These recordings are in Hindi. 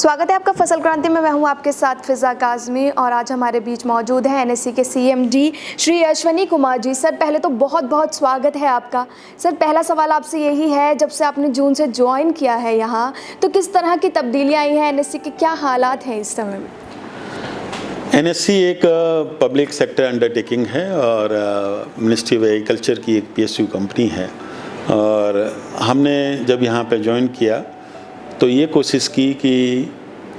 स्वागत है आपका फसल क्रांति में। मैं हूं आपके साथ फिजा काज़मी और आज हमारे बीच मौजूद हैं एनएससी के सीएमडी श्री अश्विनी कुमार जी। सर पहले तो बहुत बहुत स्वागत है आपका। सर पहला सवाल आपसे यही है, जब से आपने जून से ज्वाइन किया है यहाँ, तो किस तरह की तब्दीलियाँ आई हैं, एनएससी के क्या हालात हैं इस समय में? एनएससी एक पब्लिक सेक्टर अंडरटेकिंग है और मिनिस्ट्री ऑफ एग्रीकल्चर की एक पीएसयू कंपनी है। और हमने जब यहाँ पे ज्वाइन किया तो ये कोशिश की कि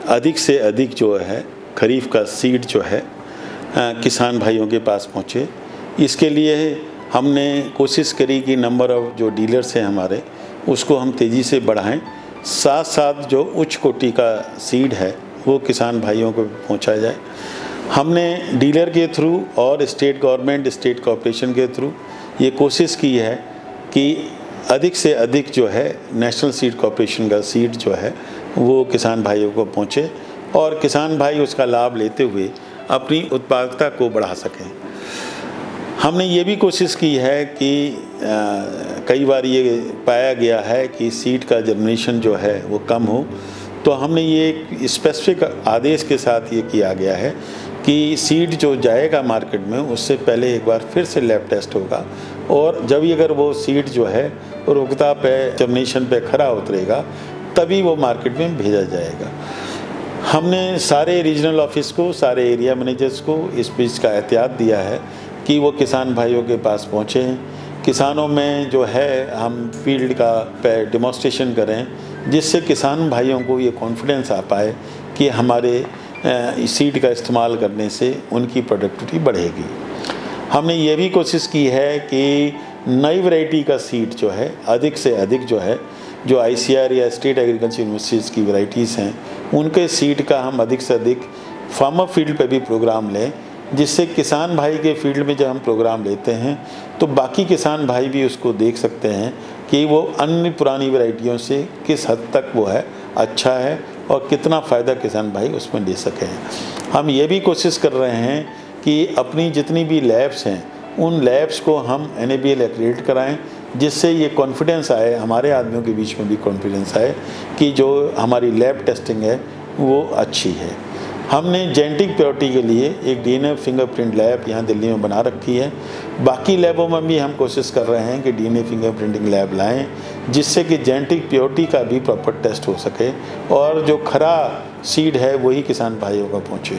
अधिक से अधिक जो है खरीफ का सीड जो है किसान भाइयों के पास पहुँचे। इसके लिए हमने कोशिश करी कि नंबर ऑफ़ जो डीलर्स हैं हमारे, उसको हम तेज़ी से बढ़ाएं। साथ साथ जो उच्च कोटि का सीड है वो किसान भाइयों को पहुंचाया जाए। हमने डीलर के थ्रू और स्टेट गवर्नमेंट, स्टेट कॉर्पोरेशन के थ्रू ये कोशिश की है कि अधिक से अधिक जो है नेशनल सीड कॉर्पोरेशन का सीड जो है वो किसान भाइयों को पहुंचे और किसान भाई उसका लाभ लेते हुए अपनी उत्पादकता को बढ़ा सकें। हमने ये भी कोशिश की है कि कई बार ये पाया गया है कि सीड का जर्मिनेशन जो है वो कम हो, तो हमने ये एक स्पेसिफिक आदेश के साथ ये किया गया है कि सीड जो जाएगा मार्केट में उससे पहले एक बार फिर से लैब टेस्ट होगा और जब अगर वो सीड जो है रोगता पे जर्मिनेशन पे खरा उतरेगा तभी वो मार्केट में भेजा जाएगा। हमने सारे रीजनल ऑफिस को, सारे एरिया मैनेजर्स को इस चीज़ का एहतियात दिया है कि वो किसान भाइयों के पास पहुँचे, किसानों में जो है हम फील्ड का पे डेमोन्स्ट्रेशन करें, जिससे किसान भाइयों को ये कॉन्फिडेंस आ पाए कि हमारे सीड का इस्तेमाल करने से उनकी प्रोडक्टिविटी बढ़ेगी। हमने ये भी कोशिश की है कि नई वैरायटी का सीड जो है अधिक से अधिक जो है, जो आईसीआर या स्टेट एग्रीकल्चर यूनिवर्सिटीज़ की वैरायटीज़ हैं, उनके सीड का हम अधिक से अधिक फार्मर फील्ड पे भी प्रोग्राम लें, जिससे किसान भाई के फील्ड में जब हम प्रोग्राम लेते हैं तो बाकी किसान भाई भी उसको देख सकते हैं कि वो अन्य पुरानी वैरायटियों से किस हद तक वो है अच्छा है और कितना फ़ायदा किसान भाई उसमें ले सकें। हम ये भी कोशिश कर रहे हैं कि अपनी जितनी भी लैब्स हैं उन लैब्स को हम NABL एक्रेडिट कराएं, जिससे ये कॉन्फिडेंस आए, हमारे आदमियों के बीच में भी कॉन्फिडेंस आए कि जो हमारी लैब टेस्टिंग है वो अच्छी है। हमने जेनेटिक प्योरिटी के लिए एक DNA फिंगरप्रिंट लैब यहाँ दिल्ली में बना रखी है। बाकी लैबों में भी हम कोशिश कर रहे हैं कि DNA फिंगरप्रिंटिंग लैब लाएं, जिससे कि जेनेटिक प्योरिटी का भी प्रॉपर टेस्ट हो सके और जो खरा सीड है वही किसान भाइयों को पहुँचे।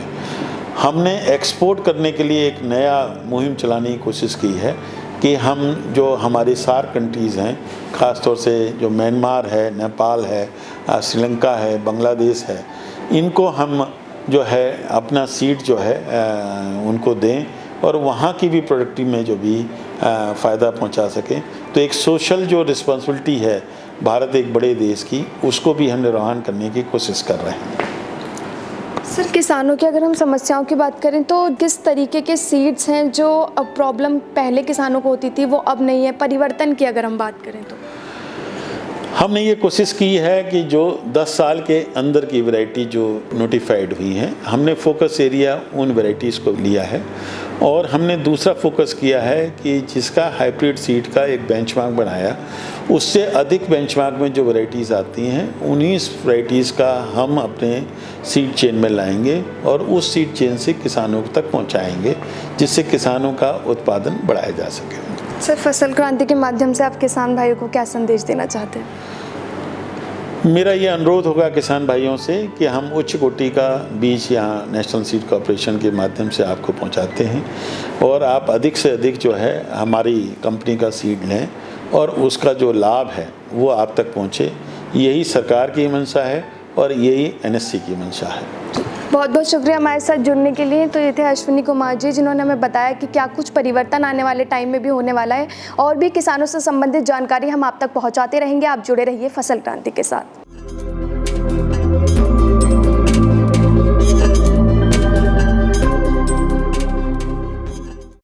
हमने एक्सपोर्ट करने के लिए एक नया मुहिम चलाने की कोशिश की है कि हम जो हमारे सार्क कंट्रीज़ हैं, ख़ास तौर से जो म्यांमार है, नेपाल है, श्रीलंका है, बांग्लादेश है, इनको हम जो है अपना सीड जो है उनको दें और वहाँ की भी प्रोडक्टिविटी में जो भी फ़ायदा पहुँचा सकें। तो एक सोशल जो रिस्पॉन्सिबिलिटी है भारत एक बड़े देश की, उसको भी हम निर्वहन करने की कोशिश कर रहे हैं। सर किसानों की अगर हम समस्याओं की बात करें तो किस तरीके के सीड्स हैं जो अब प्रॉब्लम पहले किसानों को होती थी वो अब नहीं है, परिवर्तन की अगर हम बात करें तो? हमने ये कोशिश की है कि जो 10 साल के अंदर की वैरायटी जो नोटिफाइड हुई हैं, हमने फोकस एरिया उन वैरायटीज़ को लिया है और हमने दूसरा फोकस किया है कि जिसका हाइब्रिड सीड का एक बेंचमार्क बनाया, उससे अधिक बेंचमार्क में जो वैरायटीज़ आती हैं उन्हीं वैरायटीज़ का हम अपने सीड चेन में लाएंगे और उस सीड चेन से किसानों तक पहुंचाएंगे, जिससे किसानों का उत्पादन बढ़ाया जा सके। सर फसल क्रांति के माध्यम से आप किसान भाइयों को क्या संदेश देना चाहते हैं? मेरा ये अनुरोध होगा किसान भाइयों से कि हम उच्च कोटि का बीज यहाँ नेशनल सीड कॉर्पोरेशन के माध्यम से आपको पहुँचाते हैं और आप अधिक से अधिक जो है हमारी कंपनी का सीड लें और उसका जो लाभ है वो आप तक पहुँचे। यही सरकार की मंशा है और यही NSC की मंशा है। बहुत बहुत शुक्रिया हमारे साथ जुड़ने के लिए। तो ये थे अश्विनी कुमार जी, जिन्होंने हमें बताया कि क्या कुछ परिवर्तन आने वाले टाइम में भी होने वाला है और भी किसानों से संबंधित जानकारी हम आप तक पहुंचाते रहेंगे। आप जुड़े रहिए फसल क्रांति के साथ।